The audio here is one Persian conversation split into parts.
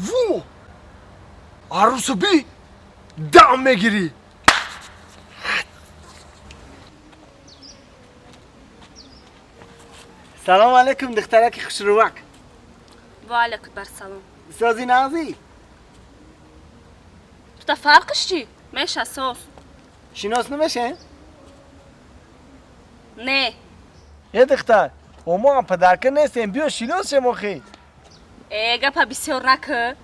وو عروس بی دم میگیری. سلام علیکم دخترک خوش روک. و علیکم برسلام. سازی نازی تو دا فرقش چی؟ میشه ساز. شناس نمیشه؟ نه. یه دختر ما هم پدرکه نیستیم بیا شناس شما خیلی. گپا بسیار نکه.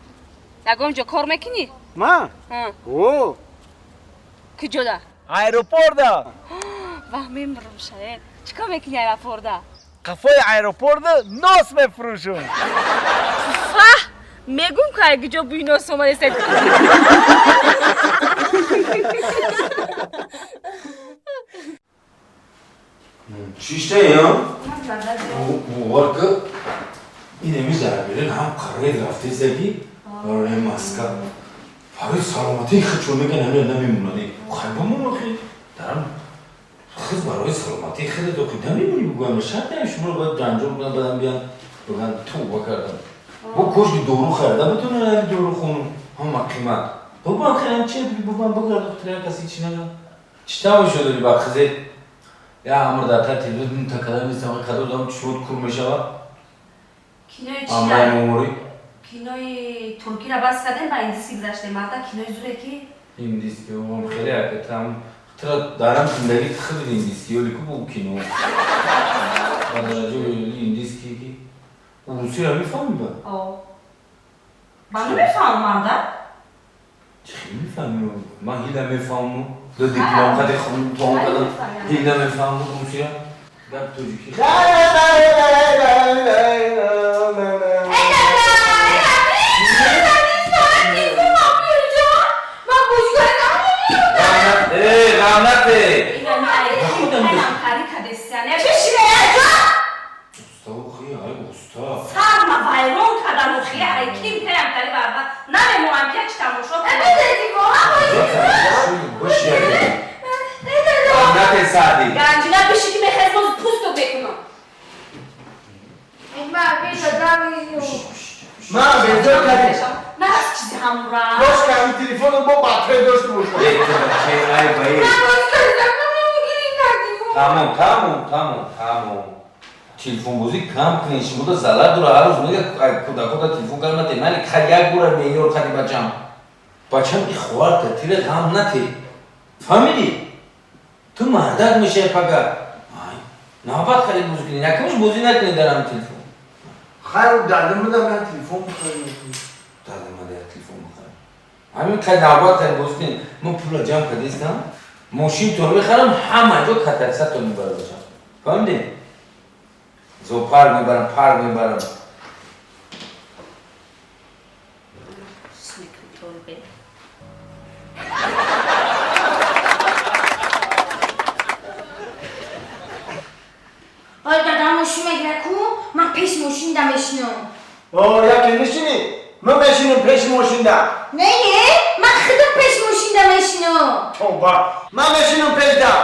نگه اونجا کار میکنی؟ ما؟ او کجا دا؟ ایروپورت دا. وهمیم روشه. چیکار میکنی ایروپورت دا؟ قفای ایروپورت ناس میفروشون. فه میگم که اگه جا بوی ناس اومده سید. چیشته یا؟ که این میزاره بیرن هم قرار رفته زگی برای ماسکا برای سلامتی خود میگن همه نمیمونه خیلی خیلی دارم خیلی برای سلامتی خیلی دو که نمیمونی بگویم شاید شما رو باید جنجال بدن بدن بیان بگن تو بکردن با کشکی دورو خرده بتونه نمی دورو خونم هم قیمت بابا خیلی چه بگم بگرد دختره کسی چی نگم چی تمام شده داری با خزه یا امر داتا تلویزیون تکرار نیستم که کدو دام شود کور میشود کینوی آمرای موری کینوی ترکی را بس کردن با اندیسی گذاشته مردا کینوی زوره کی این دیسکی هم خیلی حقیقتم ترا دارم زندگی خیلی این دیسکی ولی که بو کینو این دیسکی کی روسی را میفهمی با آه من نمیفهم مردا چی میفهمی من هیله میفهمم دو دیپلم خدی خونم تو هم کدام هیله میفهمم روسی را گفت توجی کی تمام تلفن بازی کم کنی شما تو زلال دور هر روز میگه کودکا تلفن کار نتی من خیلی گوره میور خدی بچم این خوار تیره غم نتی فهمیدی تو مردک میشه پگه نباید خیلی بازی کنی نکمش بازی نکنی درم تلفن خیر دردم بدم من تلفن بخوریم. دردم من تلفن بخوریم همین خیلی نباید خیلی بازی کنی من پول جمع کردیستم ماشین تو میخرم همه جا کترسه تو میبره باشم فهمیدی؟ زو پارک میبرم آی دادم ماشین میگیره کو من پیش ماشین دا میشنم یکی نشینی من میشینم پیش ماشین دا نه من خودم پیش ماشین دا میشنم توبه من میشینم پیش دا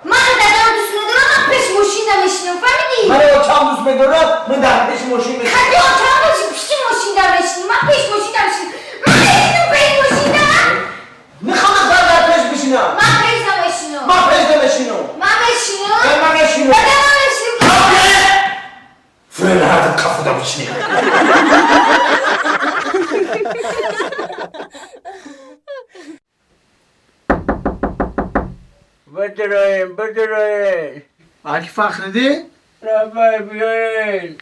من دادم دوست ندارم من پیش ماشین دا میشنم فهمیدی؟ من آچام دوست میدارم من در پیش ماشین میشینم خیلی آچام پیش ماشین دا میشنم من پیش ماشین دا میشنم من میشنم پیش ماشین دا میخوام در پیش بشینم من پیش دا میشنم من پیش دا میشینم من میشنم فرن هاتم کافه دا بچینی بدراین آقی فخردین؟ رفای بیاین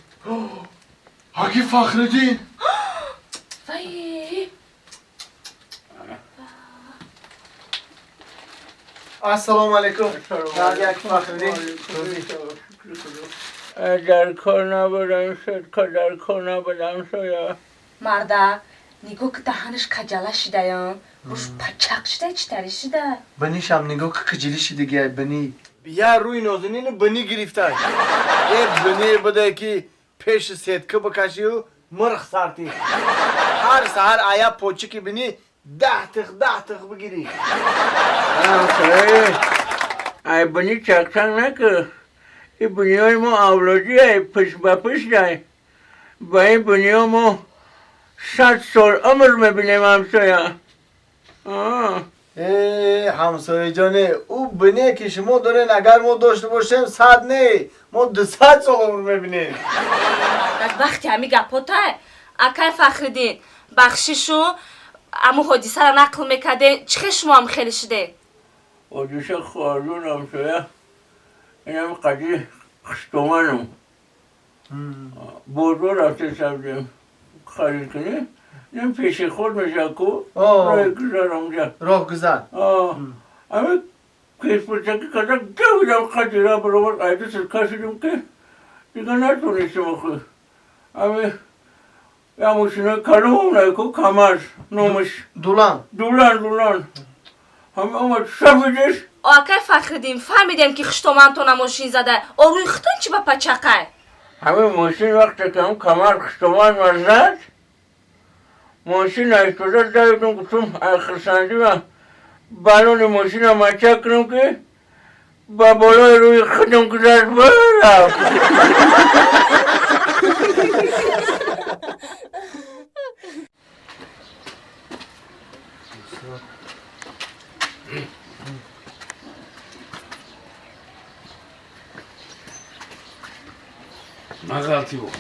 آقی فخردین؟ وای السلام علیکم. آقی فخردین؟ در کار نبودم شد که در کار نبودم شد مردا نگو که دهنش کجاله شده یا روش پچک شده چطوری شده بنیش هم نگاه که کجلی شده گه بنی. بیا روی نازنین بنی گرفته یک بنی بوده که پیش سیدکه بکشی و مرخ سارتی هر سهر آیا پوچی که بنی 10 تخ بگیری ای بنی چک نکه این بنی های ما اولادی های پش با پش دای با این بنی ها ما 100 سال عمر میبینیم همسایه. همسایه جانه او بینه که شما دارین اگر ما داشته باشیم 100 نه ما 200 سال عمر میبینیم. از وقتی همی گپاته اکای فخردین بخشیشو امو حدیثه را نقل میکده چه شما هم خیلی شده؟ حدیثه خواهرون همسایه اینم قدی خشتومنم بودو رفته سبزیم خرید کنیم این پیش خود میشه کو رای گذارم جا راه گذر همه کیس پرچکی کردن دویدم قدی را برابر قیده سرکا شدیم که دیگه نتونستم اخوی همه یا ماشینه کلم هم نایکو کمرش نومش دولان همه اومد شفیدش اکای فخردین فهمیدیم که خشتومن تو نماشین زده او روی ختن چی با پچقه؟ همه ماشین وقتی که هم کمر خشتومن مزد ماشین ایستاده دویدم گفتم خرسندی و بالون ماشین هم مچک کنم که با بالای روی خودم گذاشت برم نه غلطی بود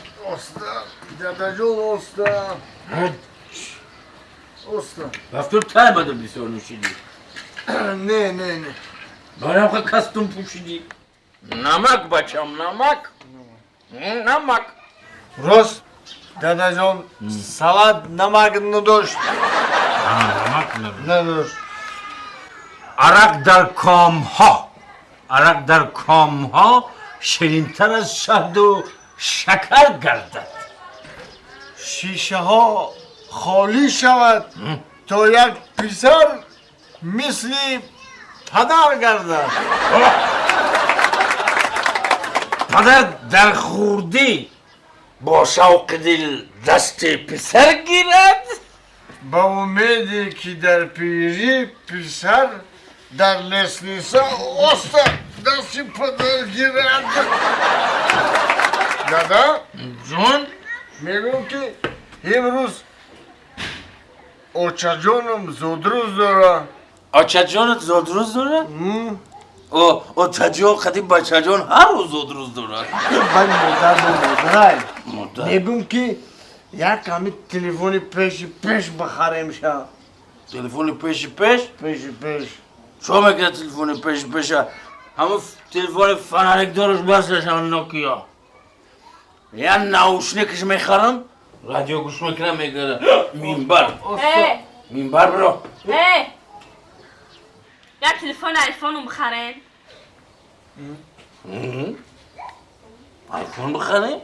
دادا جون استا رفتور تای بده بسیار نوشیدی نه باید خود کستون پوشیدی نمک بچم نمک راست دادا جون سلات نمک نداشت نداشت عرق در کام ها شیرین‌تر از شهد و شکر گردد شیشه ها خالی شود تا یک پسر مثل پدر گردد پدر در خوردی با شوق دل دست پسر گیرد با امیدی که در پیری پسر در لسنیسا استا دست پدر گیرد دادا جون میگم که امروز اوچا جانم زودروز داره آچه جانت زودروز داره؟ او تجا قدیم بچه جان هر روز زودروز داره من مادر مادر میگم که یک کمی تلفن پیش بخریم شا تلفن پیش پیش شو میکنه تلفن پیش همه تلفن فنرک دارش بستش همه نوکیا یا ناوشنیکش میخرم رادیو گوش میکنم میگه مینبر برو یا تلفن آیفون رو بخرین؟ آیفون بخریم؟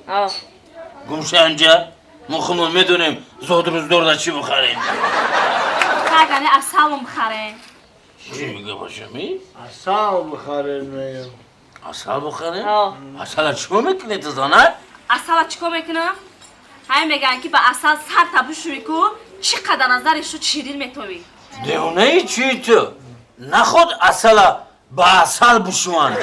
گمشه انجا ما خودمون میدونیم زودروز دور چی بخریم کارگانی اصل رو بخرین؟ چی میگه باشمی؟ اصل بخریم میگم اصل بخریم؟ اصل چیکار میکنی تو زانه؟ اصل چیکار میکنم؟ همین میگن که با اصل سر تبوش میکن چقدر نظرش رو شیرین میتوی دیونه ای چی تو؟ نخود اصل با اصل بشوان